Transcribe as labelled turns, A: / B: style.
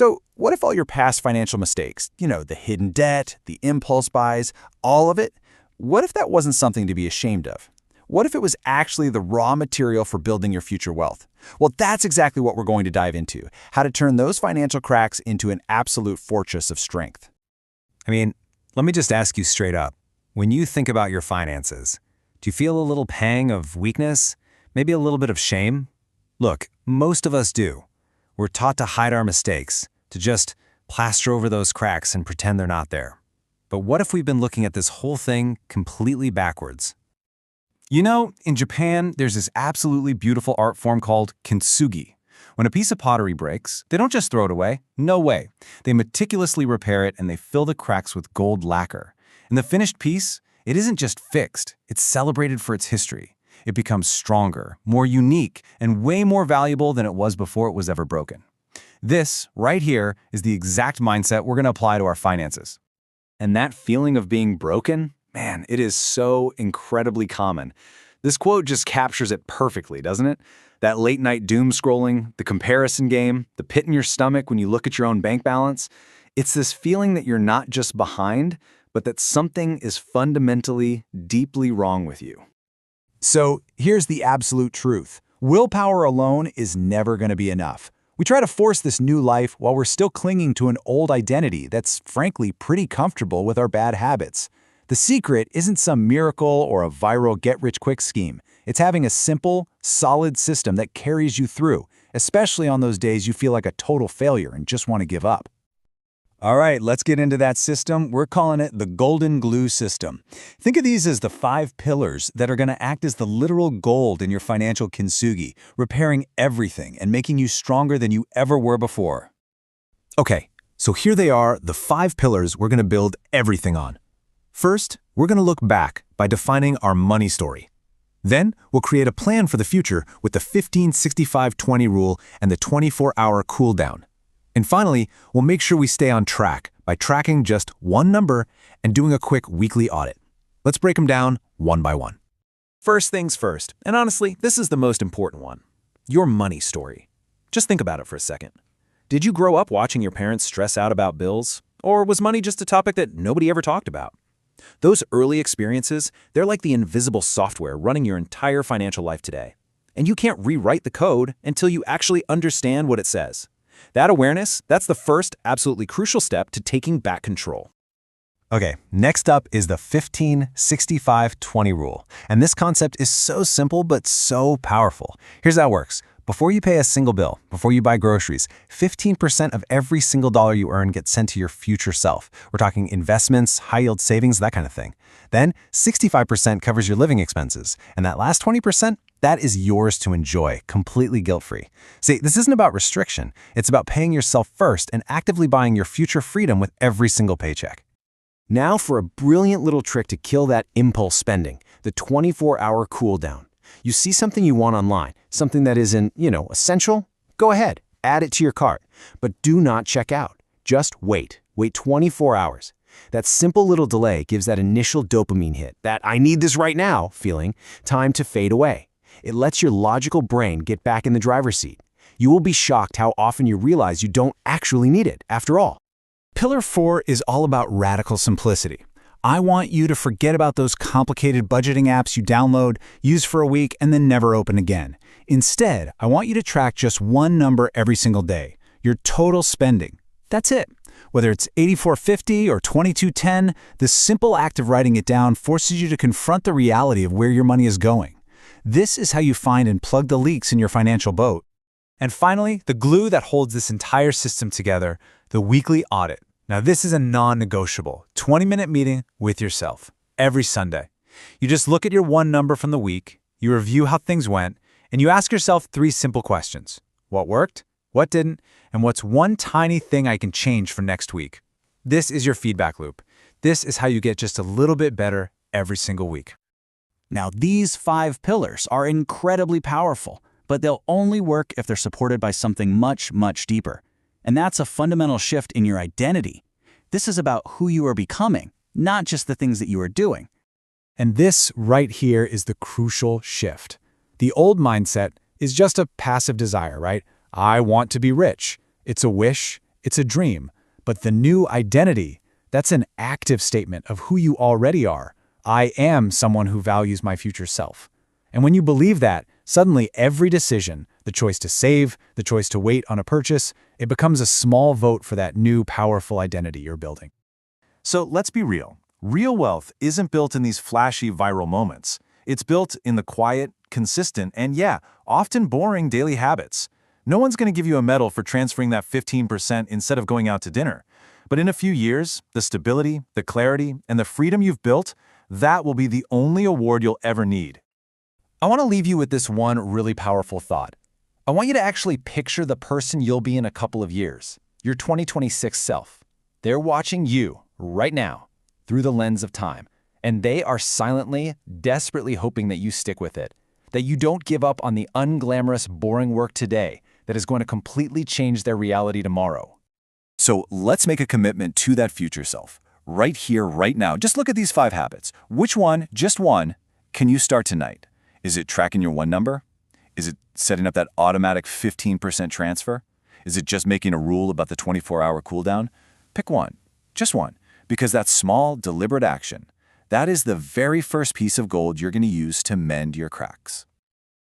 A: So, what if all your past financial mistakes, the hidden debt, the impulse buys, all of it, what if that wasn't something to be ashamed of? What if it was actually the raw material for building your future wealth? Well, that's exactly what we're going to dive into, how to turn those financial cracks into an absolute fortress of strength.
B: Let me just ask you straight up. When you think about your finances, do you feel a little pang of weakness? Maybe a little bit of shame? Look, most of us do. We're taught to hide our mistakes, to just plaster over those cracks and pretend they're not there. But what if we've been looking at this whole thing completely backwards? In Japan, there's this absolutely beautiful art form called Kintsugi. When a piece of pottery breaks, they don't just throw it away. No way. They meticulously repair it and they fill the cracks with gold lacquer. And the finished piece, it isn't just fixed, it's celebrated for its history. It becomes stronger, more unique, and way more valuable than it was before it was ever broken. This, right here, is the exact mindset we're going to apply to our finances. And that feeling of being broken, man, it is so incredibly common. This quote just captures it perfectly, doesn't it? That late-night doom scrolling, the comparison game, the pit in your stomach when you look at your own bank balance. It's this feeling that you're not just behind, but that something is fundamentally, deeply wrong with you.
A: So here's the absolute truth. Willpower alone is never going to be enough. We try to force this new life while we're still clinging to an old identity that's frankly pretty comfortable with our bad habits. The secret isn't some miracle or a viral get-rich-quick scheme. It's having a simple, solid system that carries you through, especially on those days you feel like a total failure and just want to give up. All right, let's get into that system. We're calling it the golden glue system. Think of these as the 5 pillars that are going to act as the literal gold in your financial kintsugi, repairing everything and making you stronger than you ever were before. Okay, so here they are, the 5 pillars we're going to build everything on. First, we're going to look back by defining our money story. Then, we'll create a plan for the future with the 15-65-20 rule and the 24-hour cool down. And finally, we'll make sure we stay on track by tracking just one number and doing a quick weekly audit. Let's break them down one by one. First things first, and honestly, this is the most important one. Your money story. Just think about it for a second. Did you grow up watching your parents stress out about bills? Or was money just a topic that nobody ever talked about? Those early experiences, they're like the invisible software running your entire financial life today. And you can't rewrite the code until you actually understand what it says. That awareness, that's the first absolutely crucial step to taking back control. Okay, next up is the 15-65-20 rule. And this concept is so simple but so powerful. Here's how it works. Before you pay a single bill, before you buy groceries, 15% of every single dollar you earn gets sent to your future self. We're talking investments, high-yield savings, that kind of thing. Then, 65% covers your living expenses. And that last 20%, that is yours to enjoy, completely guilt-free. See, this isn't about restriction. It's about paying yourself first and actively buying your future freedom with every single paycheck. Now for a brilliant little trick to kill that impulse spending, the 24-hour cool down. You see something you want online, something that isn't, essential? Go ahead, add it to your cart. But do not check out. Just wait. Wait 24 hours. That simple little delay gives that initial dopamine hit, that I need this right now feeling, time to fade away. It lets your logical brain get back in the driver's seat. You will be shocked how often you realize you don't actually need it, after all. Pillar 4 is all about radical simplicity. I want you to forget about those complicated budgeting apps you download, use for a week, and then never open again. Instead, I want you to track just one number every single day, your total spending. That's it. Whether it's $84.50 or $22.10, the simple act of writing it down forces you to confront the reality of where your money is going. This is how you find and plug the leaks in your financial boat. And finally, the glue that holds this entire system together, the weekly audit. Now this is a non-negotiable 20-minute meeting with yourself every Sunday. You just look at your one number from the week, you review how things went, and you ask yourself 3 simple questions. What worked? What didn't? And what's one tiny thing I can change for next week? This is your feedback loop. This is how you get just a little bit better every single week. Now these 5 pillars are incredibly powerful, but they'll only work if they're supported by something much, much deeper. And that's a fundamental shift in your identity. This is about who you are becoming, not just the things that you are doing. And this right here is the crucial shift. The old mindset is just a passive desire, right? I want to be rich. It's a wish, It's a dream, but the new identity, that's an active statement of who you already are. I am someone who values my future self. And when you believe that, suddenly every decision, the choice to save, the choice to wait on a purchase, it becomes a small vote for that new powerful identity you're building.
C: So let's be real. Real wealth isn't built in these flashy viral moments. It's built in the quiet, consistent, and often boring daily habits. No one's going to give you a medal for transferring that 15% instead of going out to dinner. But in a few years, the stability, the clarity, and the freedom you've built, that will be the only award you'll ever need.
A: I want to leave you with this one really powerful thought. I want you to actually picture the person you'll be in a couple of years, your 2026 self. They're watching you right now through the lens of time, and they are silently, desperately hoping that you stick with it, that you don't give up on the unglamorous, boring work today that is going to completely change their reality tomorrow.
C: So let's make a commitment to that future self. Right here, right now. Just look at these 5 habits. Which one, just one, can you start tonight? Is it tracking your one number? Is it setting up that automatic 15% transfer? Is it just making a rule about the 24-hour cooldown? Pick one, just one, because that small, deliberate action, that is the very first piece of gold you're going to use to mend your cracks.